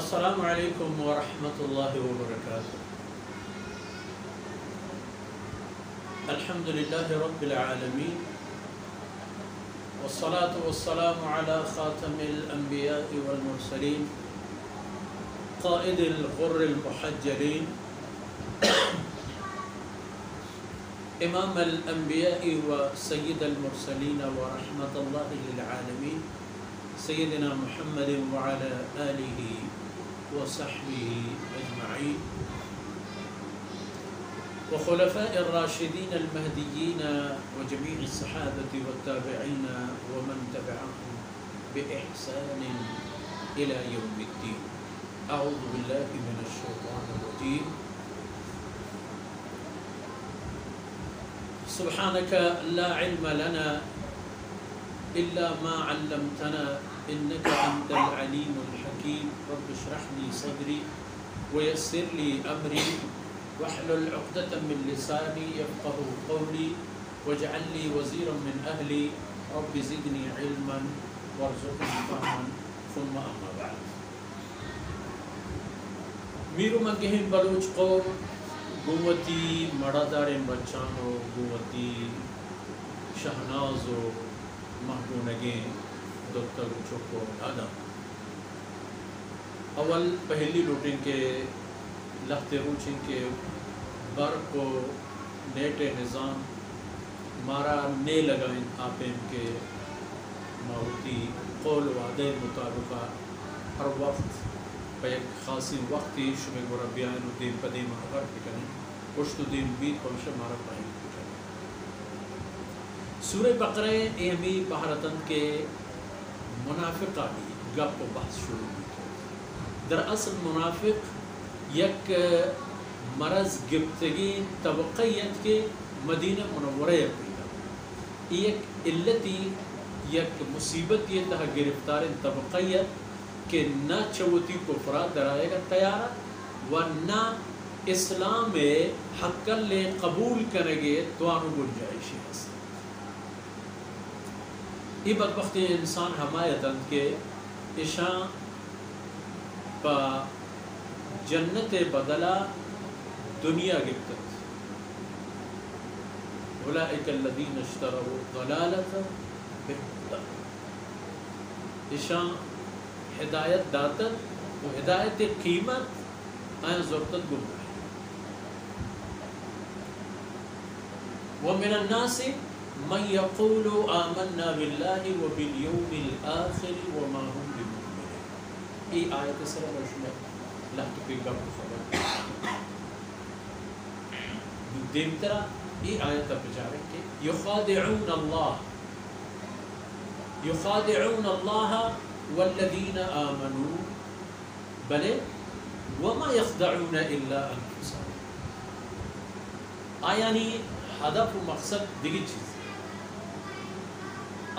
السلام علیکم ورحمۃ اللہ وبرکاتہ۔ الحمد للہ رب العالمین والصلاة والسلام علی خاتم الانبیاء والمرسلین قائد الغر المحجلین امام الانبیاء وسید المرسلین ورحمۃ اللہ للعالمین سیدنا محمد وعلى آلہ وصحبه أجمعين وخلفاء الراشدين المهديين وجميع الصحابة والتابعين ومن تبعهم بإحسان إلى يوم الدين. أعوذ بالله من الشيطان الرجيم. سبحانك لا علم لنا إلا ما علمتنا إنك أنت العليم الحكيم. رب اشرح لي صدري ويسر لي أمري واحلل عقدة من لساني يفقهوا قولي واجعل لي وزيرا من أهلي رب زدني علما وارزقني فهما ثم أما بعد. میرو مگہن بلوچ قوم گوتی مڑادار بچانو گوتی شہنازو محبونگیں دکتر چوکو دادا اول پہلی روٹین کے لخت روچن کے بر کو نیٹ نظام مارا نے لگائیں آپیں کے ماوتی قول وعدے مطابقہ ہر وقت پیک خاصی وقتی شمی گربیان و دیم پدیم حبر پکنیں پشت و دیم بید پوشہ مارا پائیں پکنیں. سورہ بقرہ ایمی بحرتن کے منافقہ بھی گپ و بحث شروع ہوئی. دراصل منافق یک مرض گفتگی طبقیت کے مدینہ منورہ پیدا ایک علتی یک مصیبت یہ تہا گرفتار طبقیت کہ نہ چوتی کفرات درائے گا تیارہ و نہ اسلام حقل لے قبول کرنگے توانو گنجائشی ہستا. یہ بدبخت انسان حمایتاً کے اشاں پا جنت بدلا دنیا گفتت. اولئک الذین اشتروا الضلالۃ بالہدی. اشاں ہدایت داتت و ہدایت قیمت آیا ضرورت گمراہ. ومن الناس من يقول آمنا بالله وباليوم الآخر وما هم بمؤمنين. ای آیت سر رشمہ لہت کی گم خبر دیم ترہ ای آیت بجارے کہ یخادعون اللہ والذین آمنوا بلے وما يخدعون الا انفسهم. آیانی ہدف و مقصد دیگی چیز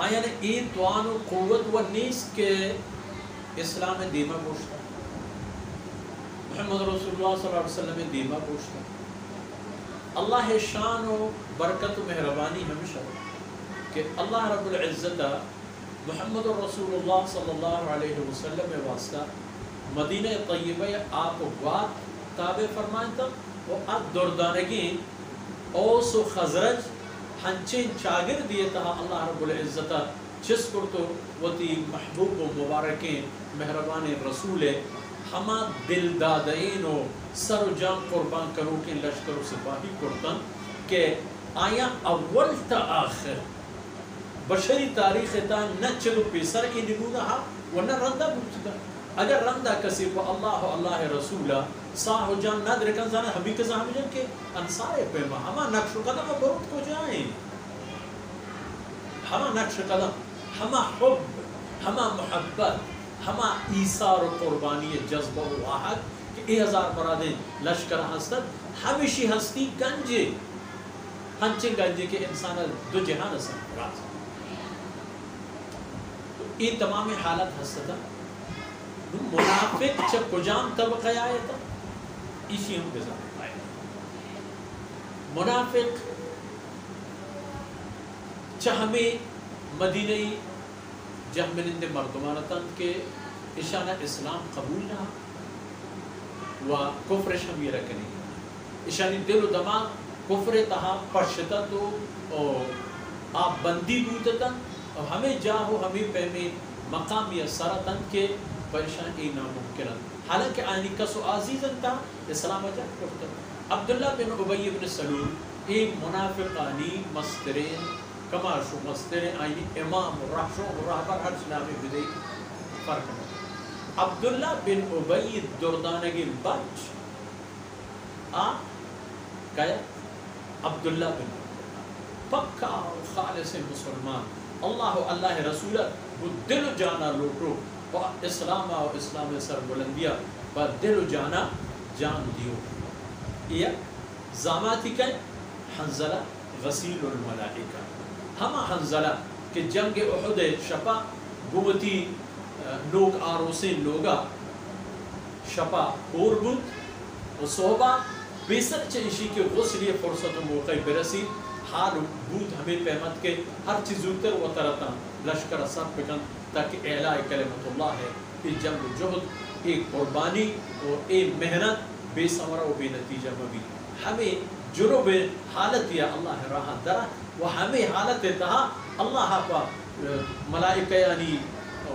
آیان این توان و قوت و نیست کہ اسلام دیما گوشتا محمد رسول اللہ صلی اللہ علیہ وسلم دیما گوشتا. اللہ شان و برکت و مہربانی ہمیشہ کہ اللہ رب العزت محمد رسول اللہ صلی اللہ علیہ وسلم واسطہ مدینہ طیبہ آپ وات تابع فرمائیں تک وہ اب دردانگی اوس و خزرج ہنچین چاگر دیے تہا اللہ رب العزت چس کرتو وتی محبوب و مبارکیں مہربان رسول ہما دل دادین و سر و جان قربان کرو کے لشکر و سپاہی کرتن کہ آیا اول تا آخر بشری تاریخ تا نہ چلو پیسر ای نگونا ہا ورنہ رندہ بودتا. اگر رندہ کسی کو اللہ و اللہ رسولہ ساہ و جان نہ درکن زانا ہمی کزا ہمی جن کے انصار پیما ہما نقش قدم برد کو جائیں. ہما نقش قدم ہما حب ہما محبت ہما ایثار و قربانی جذبہ و آہد کہ ای ہزار برادیں لشکر ہستت ہمیشی ہستی گنجے ہنچے گنجے کے انسان دو جہان سن راز. ای تمام حالت ہستتا منافق چب کجام طبقہ آئے تھا اسی ہم گزار آئے. منافق چاہمیں مدینی جہمنند مردمانتاً کے اشانہ اسلام قبول نہ و کفرش ہم یہ رکھنی اشانی دل و دماغ کفر تہا پرشتت و آپ بندی بودتا اور ہمیں جاہو ہمیں پیمے مقام یا سرطن کے پریشان ای ناممکنن حالانکہ آئینی کسو عزیزن تا اسلام اجاد کرتا عبداللہ بن عبی بن سلول ایک منافقانی مسترین کماشو مسترین آئینی امام رحشو رہبر ہر سلامی بدئی فرق ہے عبداللہ بن عبی دردانگی بچ کہا عبداللہ بن پکا خالص مسلمان اللہ رسولہ وہ دل جانا لوٹو اسلام و اسلام سر بلندیا با دل جانا جان دیو یہ زاماتی کہیں حنزلہ غسیل الملائکہ ہما حنزلہ کہ جنگ احد شپا گوتی لوگ آروسین لوگا شپا اور بود و صحبہ بیسر چنشی کے غسلی فرصت و موقع برسی حال بود ہمیں پیمت کے ہر چیز اتر و ترتا لشکر سب پکن تاکہ اعلاء کلمت اللہ ہے یہ جنگ و جہد ایک قربانی اور ایک محنت بے ثمرہ و بے نتیجہ مبی ہمیں جنوب حالت یا اللہ راہ درہ و ہمیں حالت تہا اللہ پا ملائکہ یعنی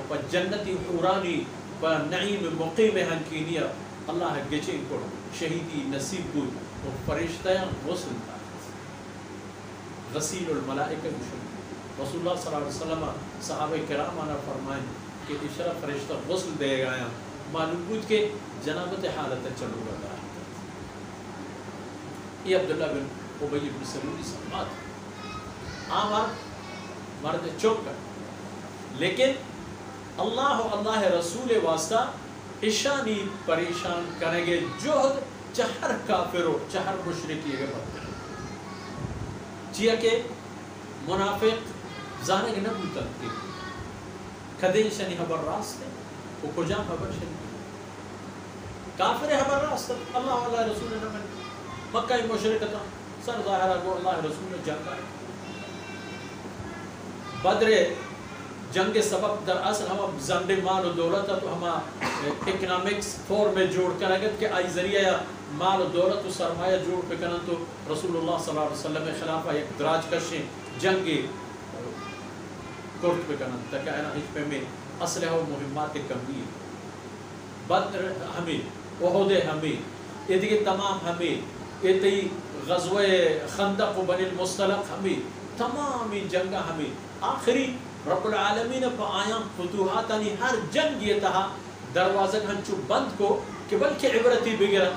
پا جنتی حورانی پا نعیم مقیم ہنکینیا اللہ گچیں کو شہیدی نصیب بود و فرشتیاں غسل تھا غسیل الملائکہ رسول اللہ صلی اللہ علیہ وسلم صحابہ کرام آنا فرمائیں کہ اشرف فرشتہ غسل دے گایا معلوم بود کہ جنابت حالت چلو گا یہ عبداللہ بن عبی بن سلول سلمات آمار مرد چوکا لیکن اللہ رسول واسطہ اشانی پریشان کریں گے جوہد چہر کافرو چہر مشرکی کے بدل چیا کہ منافق زانے کے نبو تنقید کھدیں شنی حبر راست ہے وہ کجام حبر شنی کافر حبر راست اللہ رسول نمن مکہ مشرکتا سر ظاہرہ کو اللہ رسول جنگ آئے بدر جنگ سبب در اصل ہم زند مال و دولت تو ہم اکنامکس فور میں جوڑ کر اگر کہ آئی ذریعہ مال و دولت و سرمایہ جوڑ پہ کرن تو رسول اللہ صلی اللہ علیہ وسلم خلافہ ایک دراج کشیں جنگی کرت پہ کرن تاکہ اینا ہیچ پہ میں اسلحہ و مہمات کمی بدر ہمیں احد ہمیں یہ دیکھے تمام ہمیں یہ تی غزوہ خندق و بن المصطلق ہمیں تمامی جنگا ہمیں آخری رب العالمین پا آیاں فتوحاتانی ہر جنگ یہ تہا دروازہ ہنچو بند کو کہ بلکہ عبرتی بگرہ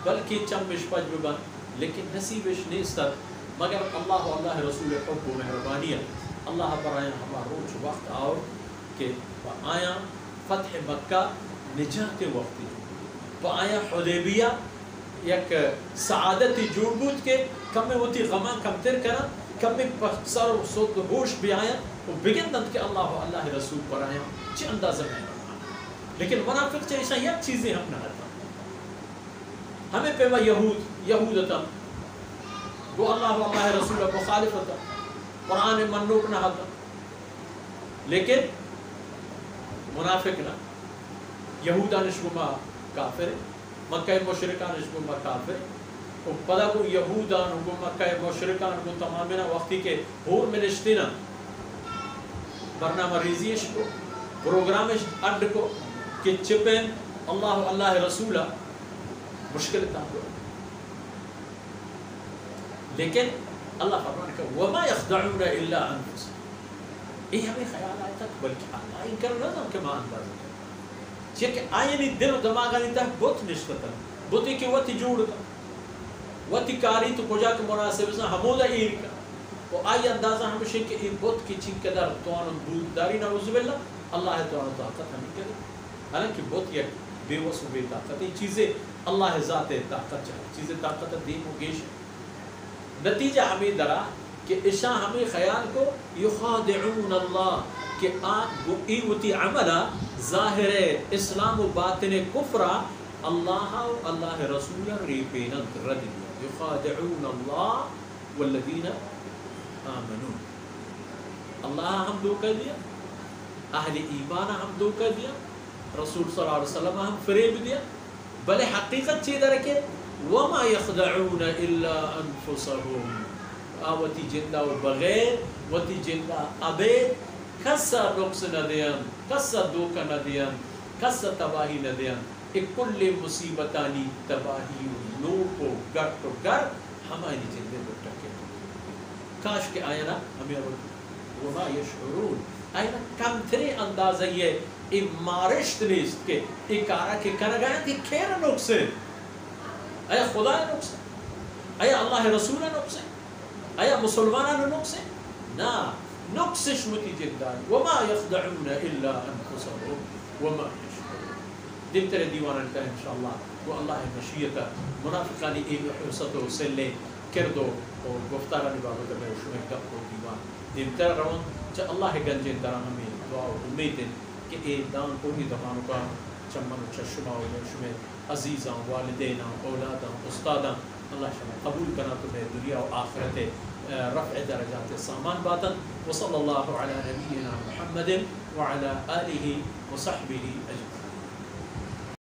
بلکہ چمش پج ببند لیکن نصیبش نیستا مگر اللہ و اللہ رسول حب و مہربانیہ اللہ پر آیاں ہمارا روچ وقت آؤ کہ پا آیاں فتح مکہ نجات وقتی پا آیاں حدیبیہ یک سعادتی جوڑ بود کے کم میں ہوتی غمان کم تر کرا کم میں سر و صوت و ہوش بھی آیا وہ بگندند کہ اللہ و اللہ رسول پر آیا چی اندازہ میں لیکن منافق چاہیے یک چیزیں ہم نہ ہتا ہمیں پیما یہودتا وہ اللہ و اللہ رسول مخالفتا قرآن منوک نہ ہتا لیکن منافق نہ یہودا نشکما کافر مکہ مشرکان نشکما کافر و پدا کو یہودان کو مکہ مشرکان کو تمامنا وقتی کے ہور میں نشتینا برنامہ ریزیش کو پروگرامش اڈ کو کہ چپین اللہ و اللہ رسولہ مشکل تھا لیکن اللہ فرمان کہ وَمَا يَخْدَعُونَ إِلَّا أَنفُسَهُمْ یہ ہمیں خیال آیا تھا بلکہ اللہ ان کر رہا کہ ماں اندازہ چیئے کہ آئینی دل و دماغ آنی تھا بہت نشکتا بہتی کہ وہ تی جوڑتا وہ تی کاری تو کجا کے مناسب سے ہمودہ ایر کا وہ آئی اندازہ ہمشہ کہ یہ بہت کی چین قدر توان بود داری نعوذ باللہ اللہ توان طاقت ہمیں کرے حالانکہ بہت یک بے وصف بے طاقت یہ چیزیں اللہ ذات طاقت چاہے چیزیں طاقت دین و گیش نتیجہ ہمیں درا کہ اشاں ہمیں خیال کو یخادعون اللہ کہ ایوتی عملہ ظاہر اسلام و باطن کفرہ اللہ و اللہ رسول ریپینت رد یخادعون اللہ والذین آمنون اللہ ہم دھوکہ دیا اہل ایمان ہم دھوکہ دیا رسول صلی اللہ علیہ وسلم ہم فریب دیا بلے حقیقت چی درکے وما يخدعون الا انفسهم آوتی جندہ و بغیر وتی جندہ ابید کسا نقص ندیان کسا دوکا ندیان کسا تباہی ندیان ایک کل مصیبتانی تباہی و نوک و گرک و گر ہماری جندے کو ٹکے کاش کہ آیا نا ہمیں وما يشعرون آیا نا کم ترے اندازہ یہ مارشت نیست کہ اکارا کے کنگایا تھی کھیر نقصے آیا خدا نقصے آیا اللہ رسول نقصے آیا مسلمانان نقصے نا نقصش متی جدان وما يخدعون الا انفسهم وما يشعرون دم ترے دیوانان کا انشاءاللہ وہ اللہ مشیطہ منافقانی ایک حسد و سلے کردو اور گفتارانی بابا کرنے وشمہ کب کو دیوان دم ترے روان چا اللہ گنجین درہ ہمیں دعا و امیدن کہ اے دان کو ہی دمانو کا چمن و چشمہ و شمہ عزیزاں والدیناں اولاداں استاداں اللہ شمع قبول کرنا تمہیں دنیا و آخرت رفع درجات سامان باطن وصلی اللہ علی نبینا محمد وعلى آلہ وصحبہ اجمعین.